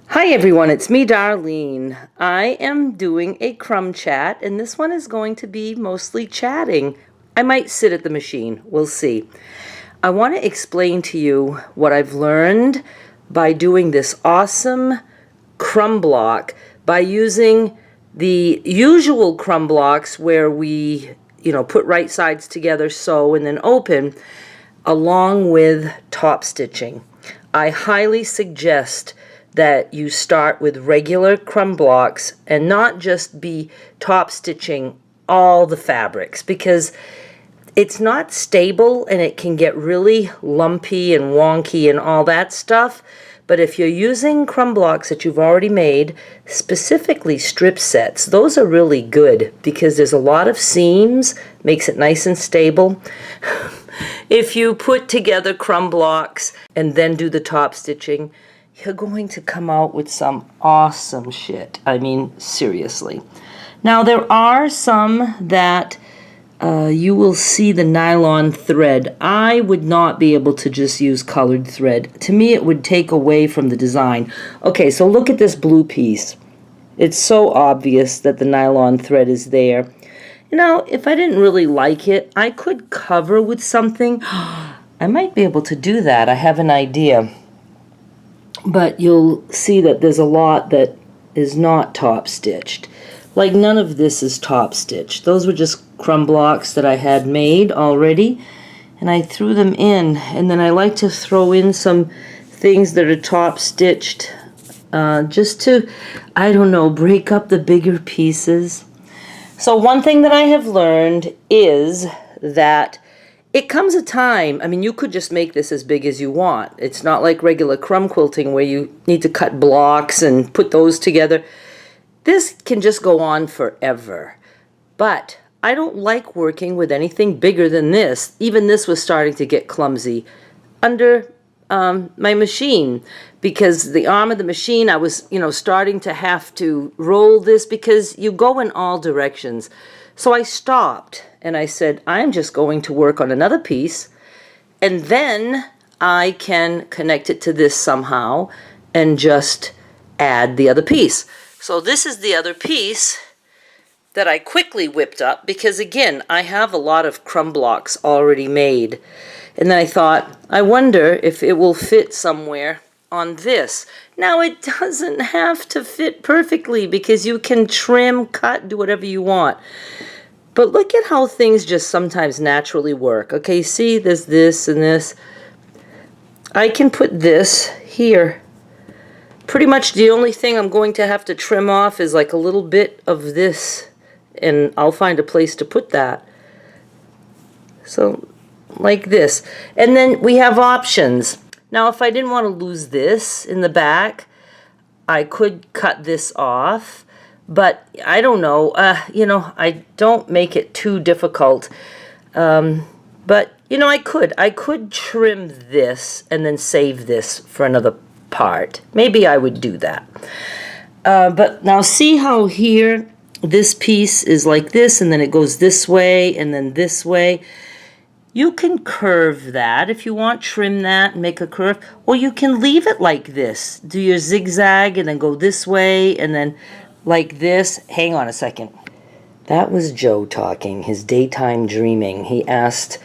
Hi everyone, it's me, Darlene. I am doing a crumb chat, and this one is going to be mostly chatting. I might sit at the machine, we'll see. I want to explain to you what I've learned by doing this awesome crumb block by using the usual crumb blocks where we, put right sides together, sew, and then open, along with top stitching. I highly suggest that you start with regular crumb blocks and not just be top stitching all the fabrics, because it's not stable and it can get really lumpy and wonky and all that stuff. But if you're using crumb blocks that you've already made, specifically strip sets, those are really good because there's a lot of seams, makes it nice and stable. If you put together crumb blocks and then do the top stitching, you're going to come out with some awesome shit. I mean, seriously. Now, there are some that you will see the nylon thread. I would not be able to just use colored thread. To me, it would take away from the design. Okay, so look at this blue piece. It's so obvious that the nylon thread is there. If I didn't really like it, I could cover with something. I might be able to do that. I have an idea. But you'll see that there's a lot that is not top stitched. Like none of this is top stitched. Those were just crumb blocks that I had made already, and I threw them in. And then I like to throw in some things that are top stitched just to, I don't know, break up the bigger pieces. So one thing that I have learned is that it comes a time, you could just make this as big as you want. It's not like regular crumb quilting where you need to cut blocks and put those together. This can just go on forever. But I don't like working with anything bigger than this. Even this was starting to get clumsy under my machine, because the arm of the machine, I was, starting to have to roll this because you go in all directions. So I stopped and I said, I'm just going to work on another piece, and then I can connect it to this somehow and just add the other piece. So this is the other piece that I quickly whipped up because, again, I have a lot of crumb blocks already made. And then I thought, I wonder if it will fit somewhere on this. Now, it doesn't have to fit perfectly because you can trim, cut, do whatever you want. But look at how things just sometimes naturally work. Okay, see, there's this and this. I can put this here. Pretty much the only thing I'm going to have to trim off is like a little bit of this, and I'll find a place to put that. So, like this. And then we have options. Now, if I didn't want to lose this in the back, I could cut this off. But I don't know, I don't make it too difficult. But, I could trim this and then save this for another part. Maybe I would do that. But now see how here this piece is like this, and then it goes this way and then this way. You can curve that if you want, trim that and make a curve, or you can leave it like this. Do your zigzag and then go this way and then like this. Hang on a second. That was Joe talking, his daytime dreaming. He asked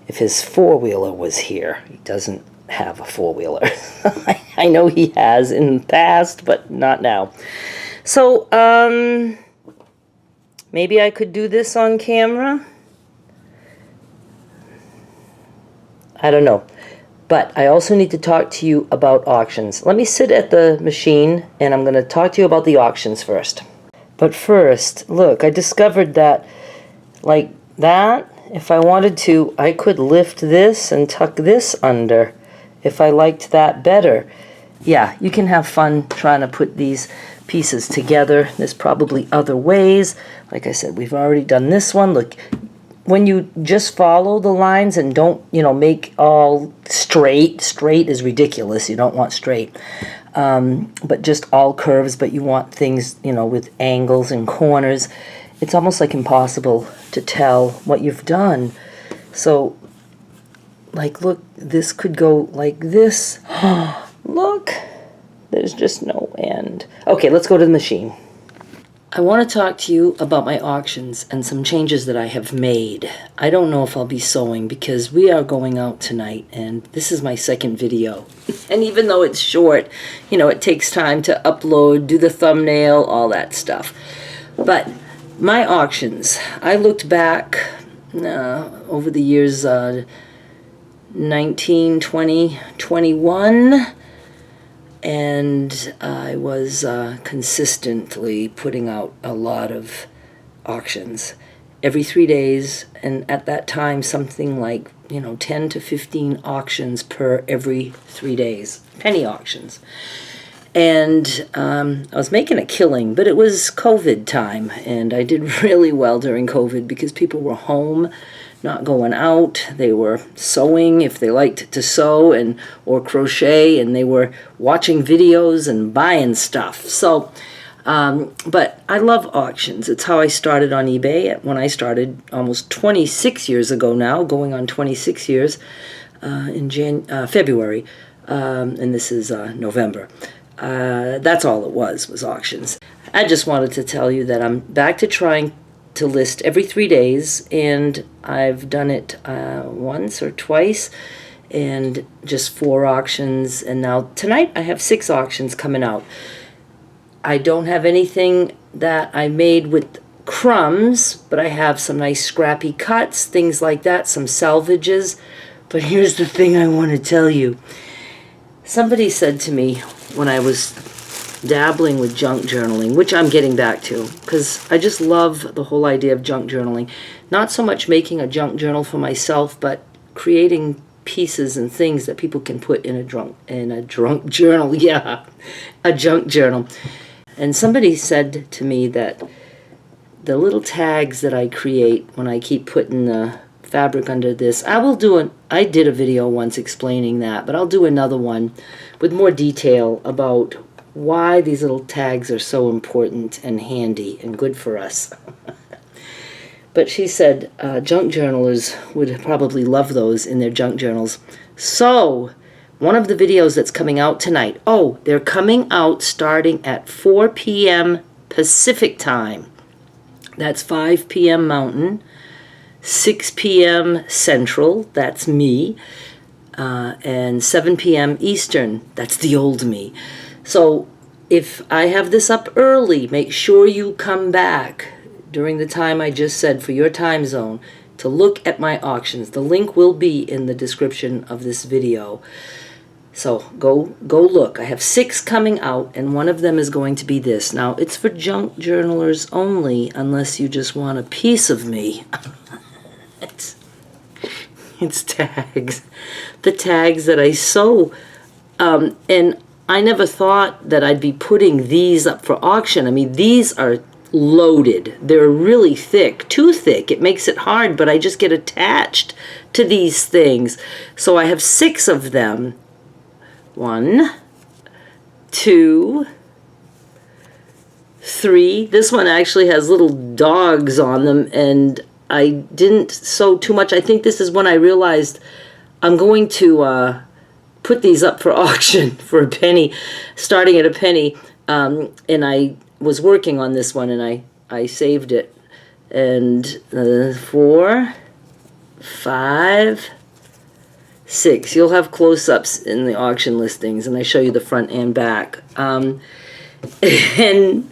if his four-wheeler was here. He doesn't have a four-wheeler. I know he has in the past, but not now. So, maybe I could do this on camera. I don't know. But I also need to talk to you about auctions. Let me sit at the machine, and I'm going to talk to you about the auctions first. But first, look, I discovered that, like that, if I wanted to, I could lift this and tuck this under if I liked that better. Yeah, you can have fun trying to put these pieces together. There's probably other ways. Like I said, we've already done this one. Look, when you just follow the lines and don't, make all straight. Straight is ridiculous. You don't want straight. But just all curves, but you want things, with angles and corners. It's almost like impossible to tell what you've done. So, like, look, this could go like this. Look, There's just no end. Okay, let's go to the machine. I want to talk to you about my auctions and some changes that I have made. I don't know if I'll be sewing because we are going out tonight and this is my second video. And even though it's short, you know, it takes time to upload, do the thumbnail, all that stuff. But my auctions, I looked back over the years 19, 20, 21, and I was consistently putting out a lot of auctions every 3 days, and at that time something like 10 to 15 auctions per every 3 days, penny auctions. And I was making a killing, but it was COVID time, and I did really well during COVID because people were home, not going out. They were sewing if they liked to sew or crochet, and they were watching videos and buying stuff. So, but I love auctions. It's how I started on eBay when I started almost 26 years ago now, going on 26 years in February, and this is November. That's all it was auctions. I just wanted to tell you that I'm back to trying to list every 3 days, and I've done it once or twice, and just 4 auctions, and now tonight I have 6 auctions coming out. I don't have anything that I made with crumbs, but I have some nice scrappy cuts, things like that, some salvages. But here's the thing I want to tell you. Somebody said to me when I was dabbling with junk journaling, which I'm getting back to, because I just love the whole idea of junk journaling. Not so much making a junk journal for myself, but creating pieces and things that people can put in a drunk journal. Yeah, a junk journal. And somebody said to me that the little tags that I create when I keep putting the fabric under this, I did a video once explaining that, but I'll do another one with more detail about why these little tags are so important and handy and good for us. But she said junk journalers would probably love those in their junk journals. So one of the videos that's coming out tonight, they're coming out starting at 4 p.m. Pacific time. That's 5 p.m. Mountain, 6 p.m. Central, that's me, and 7 p.m. Eastern, that's the old me. So if I have this up early, make sure you come back during the time I just said for your time zone to look at my auctions. The link will be in the description of this video. So go look. I have 6 coming out, and one of them is going to be this. Now, it's for junk journalers only, unless you just want a piece of me. It's tags. The tags that I sew. And I never thought that I'd be putting these up for auction. I mean, these are loaded. They're really thick, too thick. It makes it hard, but I just get attached to these things. So I have 6 of them. 1, 2, 3. This one actually has little dogs on them, and I didn't sew too much. I think this is when I realized I'm going to put these up for auction for a penny, starting at a penny. And I was working on this one, and I saved it. And 4, 5, 6. You'll have close-ups in the auction listings, and I show you the front and back. And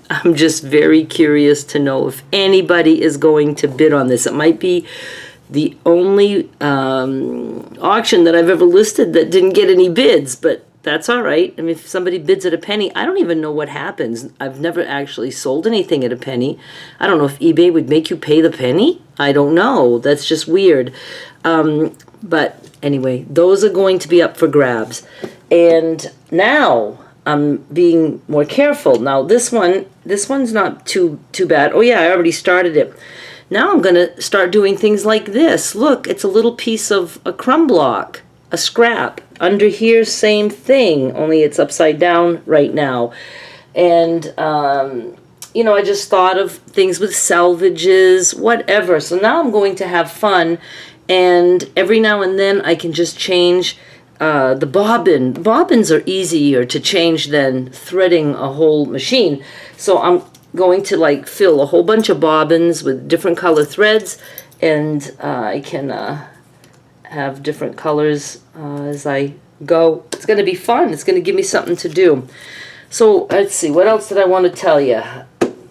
I'm just very curious to know if anybody is going to bid on this. It might be the only auction that I've ever listed that didn't get any bids, but that's all right. I mean, if somebody bids at a penny, I don't even know what happens. I've never actually sold anything at a penny. I don't know if eBay would make you pay the penny. I don't know. That's just weird. But anyway, those are going to be up for grabs. And now I'm being more careful. Now this one's not too bad. Oh yeah, I already started it. Now I'm going to start doing things like this. Look, it's a little piece of a crumb block, a scrap. Under here, same thing, only it's upside down right now. And, I just thought of things with salvages, whatever. So now I'm going to have fun, and every now and then I can just change the bobbin. Bobbins are easier to change than threading a whole machine. So I'm going to like fill a whole bunch of bobbins with different color threads, and I can have different colors as I go. It's going to be fun. It's going to give me something to do. So let's see, what else did I want to tell you?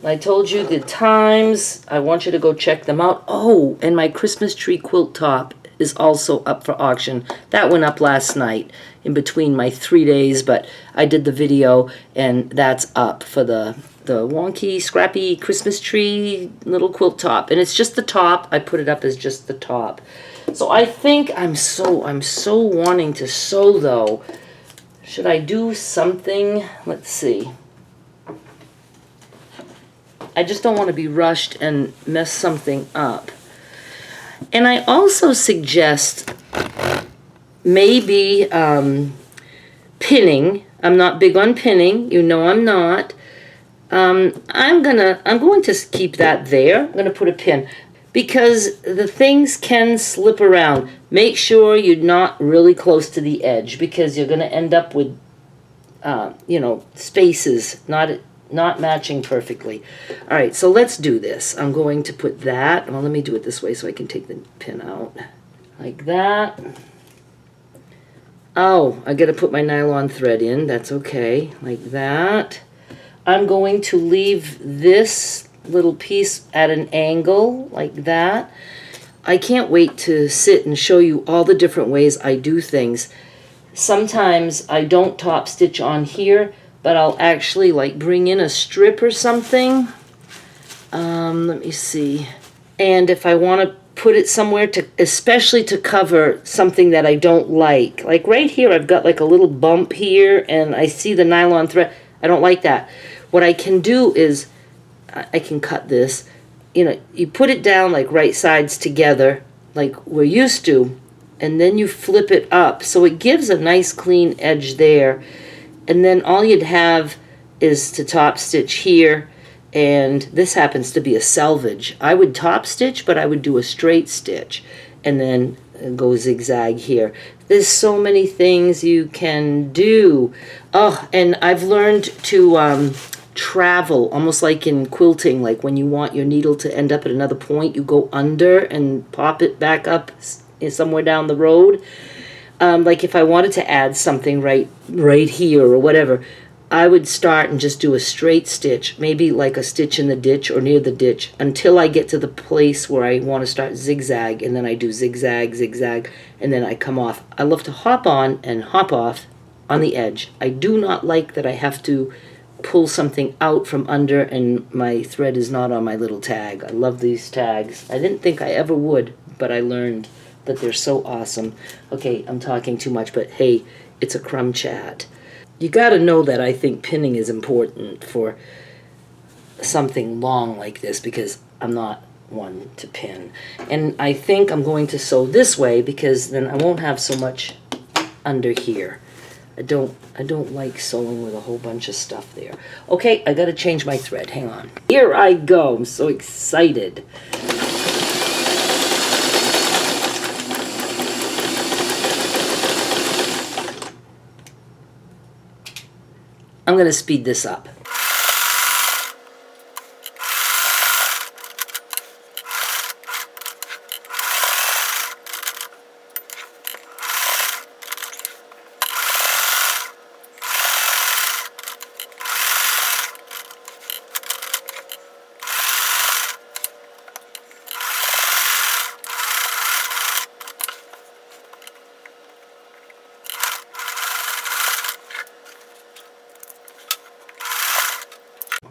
I told you the times. I want you to go check them out. Oh, and my Christmas tree quilt top is also up for auction. That went up last night in between my 3 days, but I did the video, and that's up for the wonky, scrappy Christmas tree little quilt top. And it's just the top. I put it up as just the top. So I think I'm so wanting to sew, though. Should I do something? Let's see. I just don't want to be rushed and mess something up. And I also suggest maybe pinning. I'm not big on pinning. You know I'm not. I'm going to keep that there. I'm going to put a pin because the things can slip around. Make sure you're not really close to the edge because you're going to end up with, spaces not matching perfectly. All right, so let's do this. I'm going to put that. Well, let me do it this way so I can take the pin out. Like that. Oh, I got to put my nylon thread in. That's okay. Like that. I'm going to leave this little piece at an angle like that. I can't wait to sit and show you all the different ways I do things. Sometimes I don't top stitch on here, but I'll actually like bring in a strip or something. Let me see. And if I want to put it somewhere to, especially to cover something that I don't like right here, I've got like a little bump here and I see the nylon thread. I don't like that. What I can do is I can cut this. You put it down like right sides together like we're used to, and then you flip it up so it gives a nice clean edge there. And then all you'd have is to top stitch here, and this happens to be a selvage. I would top stitch, but I would do a straight stitch and then go zigzag here. There's so many things you can do. Oh, and I've learned to travel, almost like in quilting, like when you want your needle to end up at another point, you go under and pop it back up somewhere down the road. Like if I wanted to add something right here or whatever, I would start and just do a straight stitch, maybe like a stitch in the ditch or near the ditch, until I get to the place where I want to start zigzag, and then I do zigzag, zigzag, and then I come off. I love to hop on and hop off on the edge. I do not like that I have to pull something out from under and my thread is not on my little tag. I love these tags. I didn't think I ever would, but I learned that they're so awesome. Okay, I'm talking too much, but hey, it's a crumb chat. You gotta know that I think pinning is important for something long like this because I'm not one to pin. And I think I'm going to sew this way because then I won't have so much under here. I don't like sewing with a whole bunch of stuff there. Okay, I gotta change my thread. Hang on. Here I go. I'm so excited. I'm going to speed this up.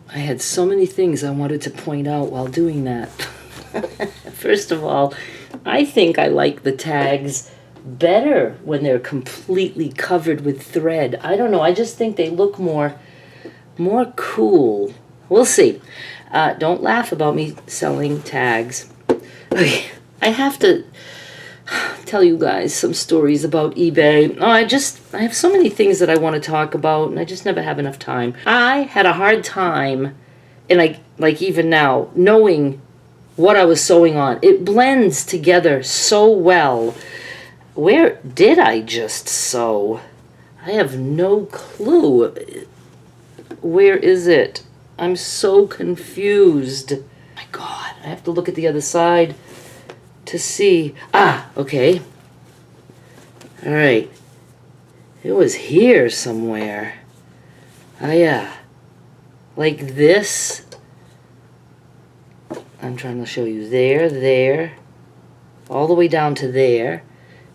I had so many things I wanted to point out while doing that. First of all, I think I like the tags better when they're completely covered with thread. I don't know, I just think they look more cool. We'll see. Don't laugh about me selling tags. Okay, I have to tell you guys some stories about eBay. I have so many things that I want to talk about, and I just never have enough time. I had a hard time, and like even now, knowing what I was sewing on. It blends together so well. Where did I just sew? I have no clue. Where is it? I'm so confused. Oh my God, I have to look at the other side to see. Ah, okay. All right. It was here somewhere. Oh yeah. Like this. I'm trying to show you. There. All the way down to there.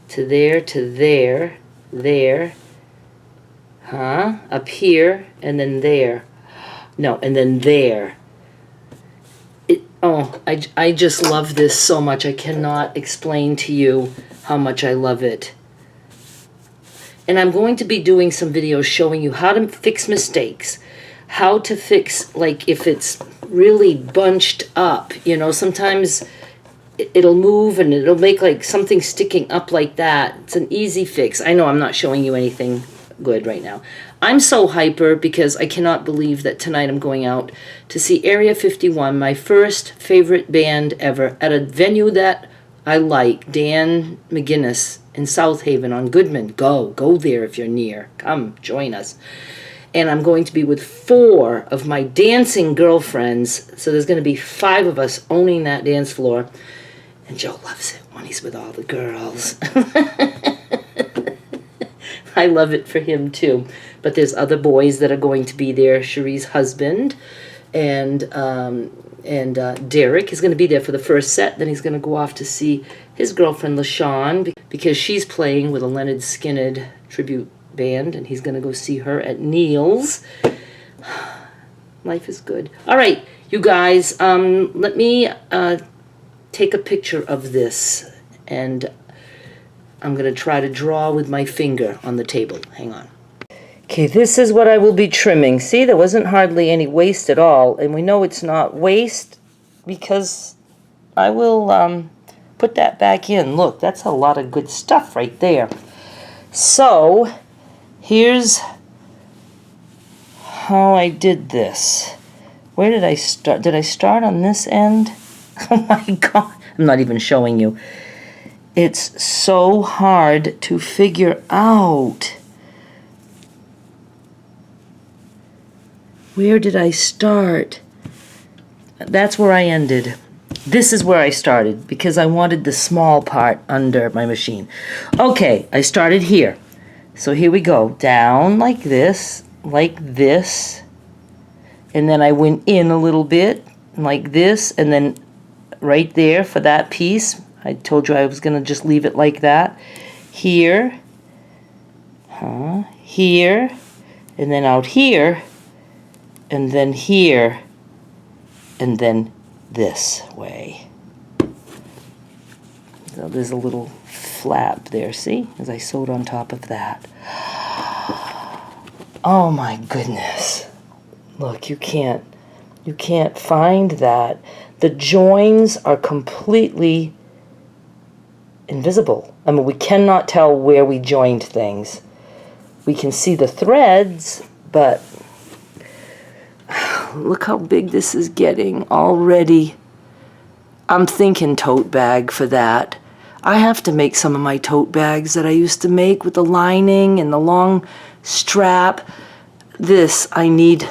To there, to there. There. Huh? Up here, and then there. No, and then there. I just love this so much. I cannot explain to you how much I love it. And I'm going to be doing some videos showing you how to fix mistakes. How to fix, like, if it's really bunched up. You know, sometimes it'll move and it'll make, like, something sticking up like that. It's an easy fix. I know I'm not showing you anything good right now. I'm so hyper because I cannot believe that tonight I'm going out to see Area 51, my first favorite band ever, at a venue that I like, Dan McGuinness in South Haven on Goodman. Go there if you're near. Come, join us. And I'm going to be with 4 of my dancing girlfriends, so there's going to be 5 of us owning that dance floor. And Joe loves it when he's with all the girls. I love it for him too. But there's other boys that are going to be there. Cherie's husband and Derek is going to be there for the first set. Then he's going to go off to see his girlfriend LaShawn because she's playing with a Leonard Skinner tribute band, and he's going to go see her at Neil's. Life is good. All right, you guys, let me take a picture of this, and I'm going to try to draw with my finger on the table. Hang on. Okay, this is what I will be trimming. See, there wasn't hardly any waste at all, and we know it's not waste because I will put that back in. Look, that's a lot of good stuff right there. So, here's how I did this. Where did I start? Did I start on this end? Oh my God, I'm not even showing you. It's so hard to figure out. Where did I start? That's where I ended. This is where I started because I wanted the small part under my machine. Okay, I started here. So here we go. Down like this, and then I went in a little bit like this, and then right there for that piece, I told you I was going to just leave it like that. Here, here, and then out here, and then here, and then this way. So there's a little flap there, see? As I sewed on top of that. Oh my goodness. Look, you can't find that. The joins are completely invisible. I mean, we cannot tell where we joined things. We can see the threads, but look how big this is getting already. I'm thinking tote bag for that. I have to make some of my tote bags that I used to make with the lining and the long strap. This, I need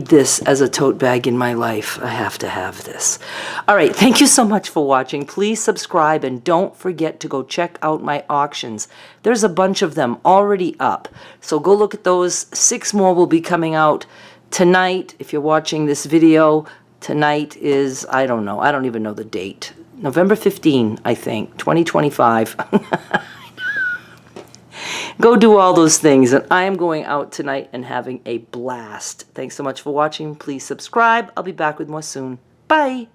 this as a tote bag in my life. I have to have this. All right, thank you so much for watching. Please subscribe and don't forget to go check out my auctions. There's a bunch of them already up. So go look at those. 6 more will be coming out tonight. If you're watching this video, tonight is, I don't know. I don't even know the date. November 15, I think, 2025. Go do all those things, and I am going out tonight and having a blast. Thanks so much for watching. Please subscribe. I'll be back with more soon. Bye.